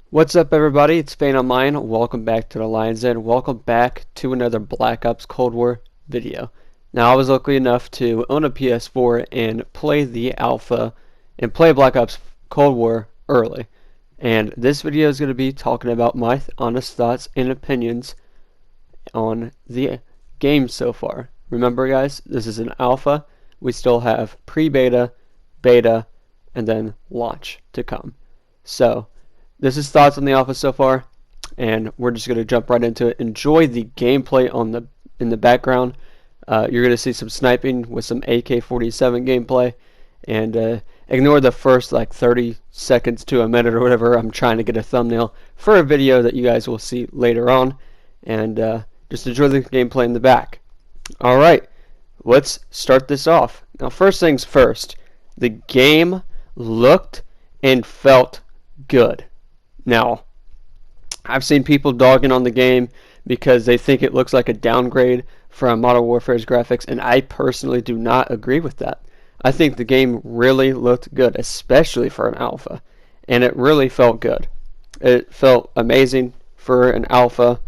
What's up, everybody? It's Fane Online. Welcome back to the Lion's Den. Welcome back to another Black Ops Cold War video. Now, I was lucky enough to own a PS4 and play the alpha and play Black Ops Cold War early. And this video is going to be talking about my honest thoughts and opinions on the game so far. Remember, guys, this is an alpha. We still have pre-beta, beta, and then launch to come. So, this is thoughts on the alpha so far, and we're just going to jump right into it. Enjoy the gameplay in the background. You're going to see some sniping with some AK-47 gameplay, and ignore the first like 30 seconds to a minute or whatever. I'm trying to get a thumbnail for a video that you guys will see later on, and just enjoy the gameplay in the back. All right, let's start this off. Now, first things first, the game looked and felt good. Now, I've seen people dogging on the game because they think it looks like a downgrade from Modern Warfare's graphics, and I personally do not agree with that. I think the game really looked good, especially for an alpha, and it really felt good. It felt amazing for an alpha,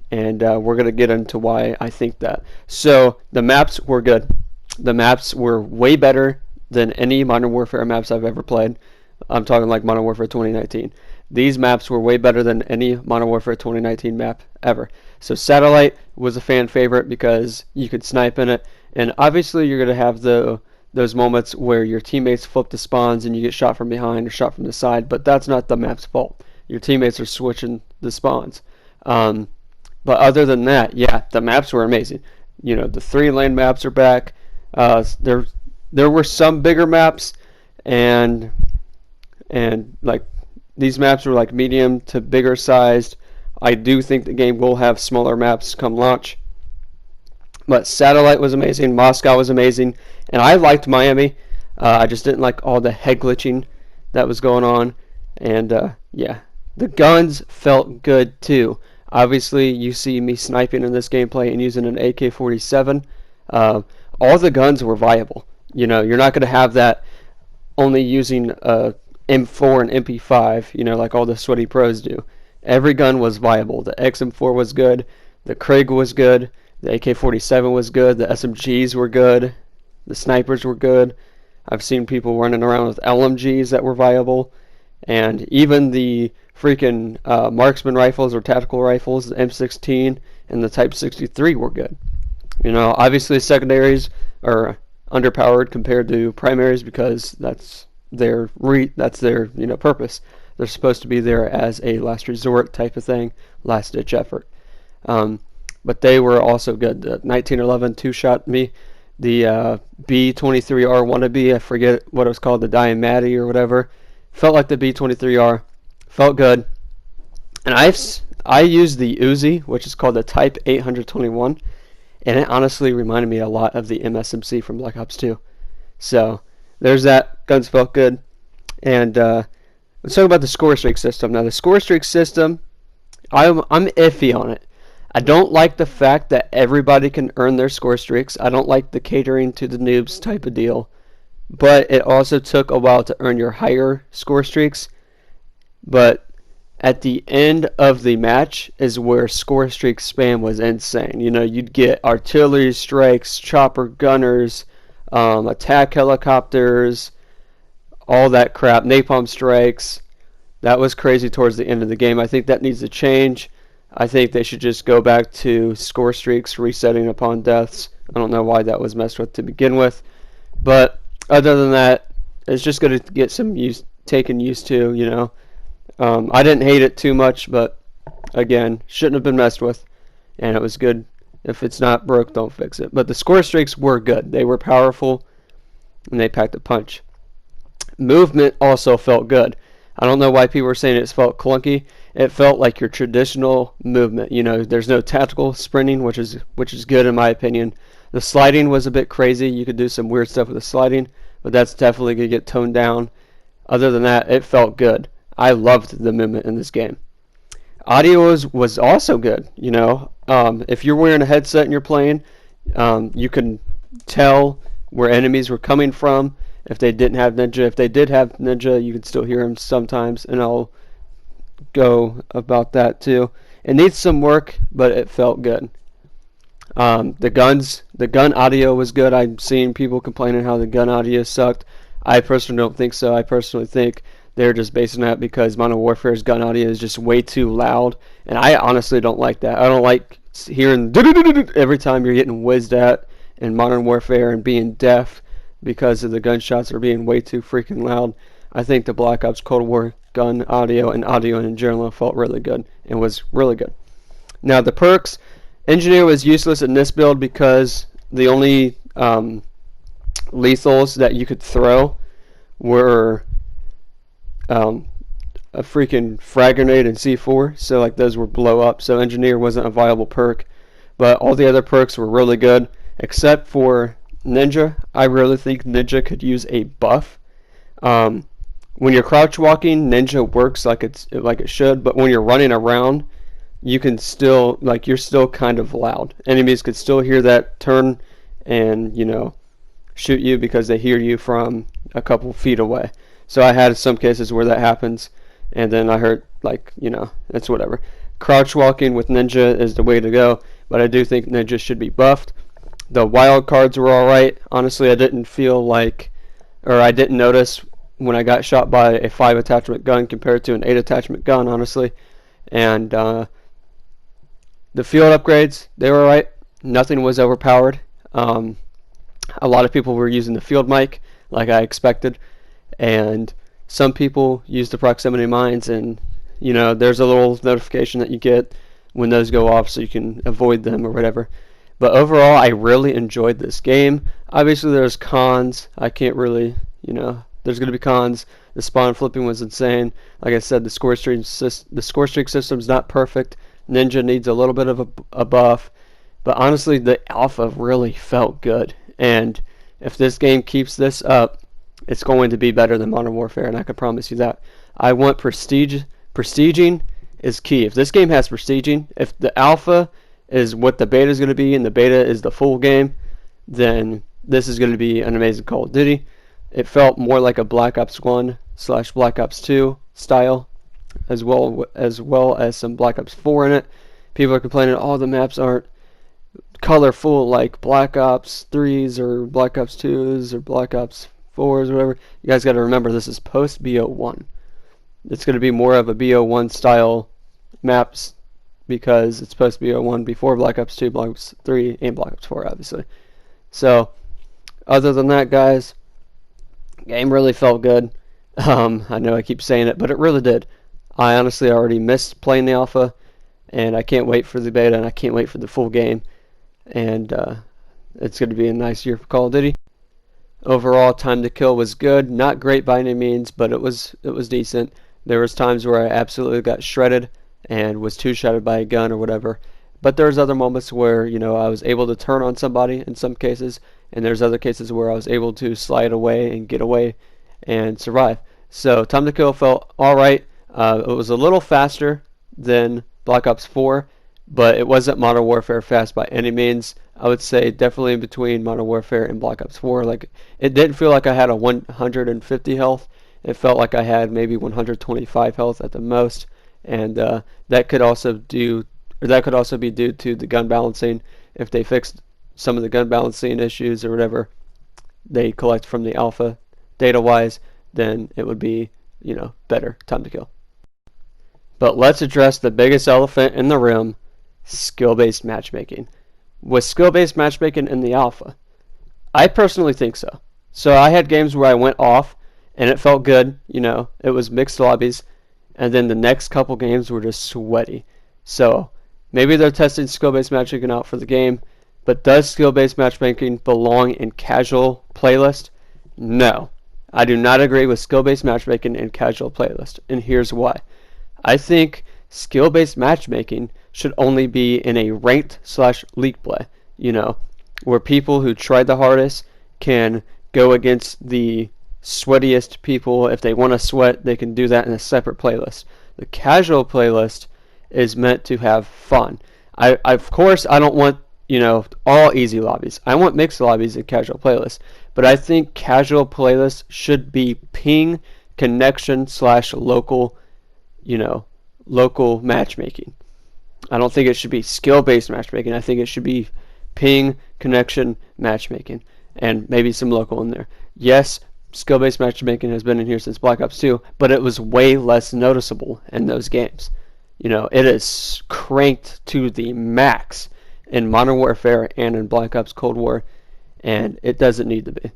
and we're going to get into why I think that. So, the maps were good. The maps were way better than any Modern Warfare maps I've ever played. I'm talking like Modern Warfare 2019. These maps were way better than any Modern Warfare 2019 map ever. So Satellite was a fan favorite because you could snipe in it, and obviously you're going to have those moments where your teammates flip the spawns and you get shot from behind or shot from the side, but that's not the map's fault. Your teammates are switching the spawns. But other than that, yeah, the maps were amazing. You know, the 3-lane maps are back. There were some bigger maps, and like these maps were like medium to bigger sized. I do think the game will have smaller maps come launch. But Satellite was amazing, Moscow was amazing, and I liked Miami. I just didn't like all the head glitching that was going on. And yeah, the guns felt good too. Obviously, you see me sniping in this gameplay and using an AK-47. All the guns were viable. You know, you're not going to have that only using M4 and MP5, you know, like all the sweaty pros do. Every gun was viable. The XM4 was good, the Krieg was good, the AK-47 was good, the SMGs were good, the snipers were good. I've seen people running around with LMGs that were viable, and even the freaking marksman rifles or tactical rifles, the M16 and the Type 63 were good. You know, obviously secondaries are underpowered compared to primaries because that's their purpose. They're supposed to be there as a last resort type of thing, last ditch effort. But they were also good. The 1911 two-shot me, the B-23R wannabe, I forget what it was called, the Diamati or whatever, felt like the B-23R, felt good. And I used the Uzi, which is called the Type 821, and it honestly reminded me a lot of the MSMC from Black Ops 2. So there's that. Guns felt good. And let's talk about the score streak system. Now, the score streak system, I'm iffy on it. I don't like the fact that everybody can earn their score streaks. I don't like the catering to the noobs type of deal. But it also took a while to earn your higher score streaks. But at the end of the match is where score streak spam was insane. You know, you'd get artillery strikes, chopper gunners, attack helicopters, all that crap, napalm strikes. That was crazy towards the end of the game. I think that needs to change. I think they should just go back to score streaks resetting upon deaths. I don't know why that was messed with to begin with, but other than that, it's just going to get some taken used to, you know. I didn't hate it too much, but again, shouldn't have been messed with, and it was good. If it's not broke, don't fix it. But the score streaks were good. They were powerful, and they packed a punch. Movement also felt good. I don't know why people were saying it felt clunky. It felt like your traditional movement. You know, there's no tactical sprinting, which is good in my opinion. The sliding was a bit crazy. You could do some weird stuff with the sliding, but that's definitely going to get toned down. Other than that, it felt good. I loved the movement in this game. Audio was also good. You know, if you're wearing a headset and you're playing, you can tell where enemies were coming from. If they didn't have Ninja, if they did have Ninja, you could still hear them sometimes, and go about that too. It needs some work, but it felt good. The gun audio was good. I've seen people complaining how the gun audio sucked. I personally don't think so. I personally think they're just basing that because Modern Warfare's gun audio is just way too loud, and I honestly don't like that. I don't like hearing every time you're getting whizzed at in Modern Warfare and being deaf because of the gunshots are being way too freaking loud. I think the Black Ops Cold War gun audio and audio in general felt really good and was really good. Now the perks, Engineer was useless in this build because the only lethals that you could throw were a freaking frag grenade and C4, so like those were blow up, so Engineer wasn't a viable perk. But all the other perks were really good, except for Ninja. I really think Ninja could use a buff. When you're crouch walking, Ninja works like it should, but when you're running around, you can still, like, you're still kind of loud. Enemies could still hear that turn and, you know, shoot you because they hear you from a couple feet away. So I had some cases where that happens, and then I heard, like, you know, it's whatever. Crouch walking with Ninja is the way to go, but I do think Ninja should be buffed. The wild cards were alright. Honestly, I didn't feel like, or I didn't notice when I got shot by a 5 attachment gun compared to an 8 attachment gun, honestly. And the field upgrades, they were alright. Nothing was overpowered. A lot of people were using the field mic, like I expected. And some people use the proximity mines, and, you know, there's a little notification that you get when those go off so you can avoid them or whatever. But overall, I really enjoyed this game. Obviously, there's cons. I can't really, you know, there's going to be cons. The spawn flipping was insane. Like I said, the score streak system's not perfect. Ninja needs a little bit of a buff. But honestly, the alpha really felt good. And if this game keeps this up, it's going to be better than Modern Warfare, and I can promise you that. I want prestige. Prestiging is key. If this game has prestiging, if the alpha is what the beta is going to be and the beta is the full game, then this is going to be an amazing Call of Duty. It felt more like a Black Ops 1 / Black Ops 2 style, as well as some Black Ops 4 in it. People are complaining, oh, the maps aren't colorful like Black Ops 3s or Black Ops 2s or Black Ops 4s or whatever. You guys got to remember, this is post BO1. It's going to be more of a BO1 style maps because it's post BO1 before Black Ops 2, Black Ops 3, and Black Ops 4, obviously. So, other than that, guys, game really felt good. I know I keep saying it, but it really did. I honestly already missed playing the alpha, and I can't wait for the beta, and I can't wait for the full game. And it's going to be a nice year for Call of Duty. Overall, time to kill was good. Not great by any means, but it was decent. There was times where I absolutely got shredded and was two-shotted by a gun or whatever. But there's other moments where, you know, I was able to turn on somebody in some cases, and there's other cases where I was able to slide away and get away and survive. So time to kill felt alright. It was a little faster than Black Ops 4, but it wasn't Modern Warfare fast by any means. I would say definitely in between Modern Warfare and Black Ops 4. Like, it didn't feel like I had a 150 health. It felt like I had maybe 125 health at the most, and that could also be due to the gun balancing. If they fixed some of the gun balancing issues or whatever they collect from the alpha data-wise, then it would be, you know, better time to kill. But let's address the biggest elephant in the room: skill-based matchmaking. Was skill-based matchmaking in the alpha? I personally think so. So I had games where I went off and it felt good, you know, it was mixed lobbies, and then the next couple games were just sweaty. So maybe they're testing skill-based matchmaking out for the game, but does skill-based matchmaking belong in casual playlist? No. I do not agree with skill-based matchmaking in casual playlist, and here's why. I think skill-based matchmaking should only be in a ranked / league play, you know, where people who tried the hardest can go against the sweatiest people. If they want to sweat, they can do that in a separate playlist. The casual playlist is meant to have fun. Of course, I don't want, you know, all easy lobbies. I want mixed lobbies in casual playlists, but I think casual playlists should be ping connection / local, you know, local matchmaking. I don't think it should be skill-based matchmaking. I think it should be ping, connection, matchmaking, and maybe some local in there. Yes, skill-based matchmaking has been in here since Black Ops 2, but it was way less noticeable in those games. You know, it is cranked to the max in Modern Warfare and in Black Ops Cold War, and it doesn't need to be.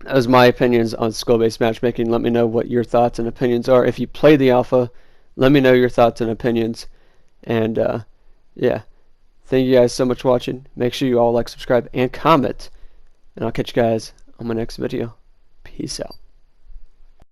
That was my opinions on skill-based matchmaking. Let me know what your thoughts and opinions are. If you play the alpha, let me know your thoughts and opinions. And yeah, thank you guys so much for watching. Make sure you all like, subscribe, and comment. And I'll catch you guys on my next video. Peace out.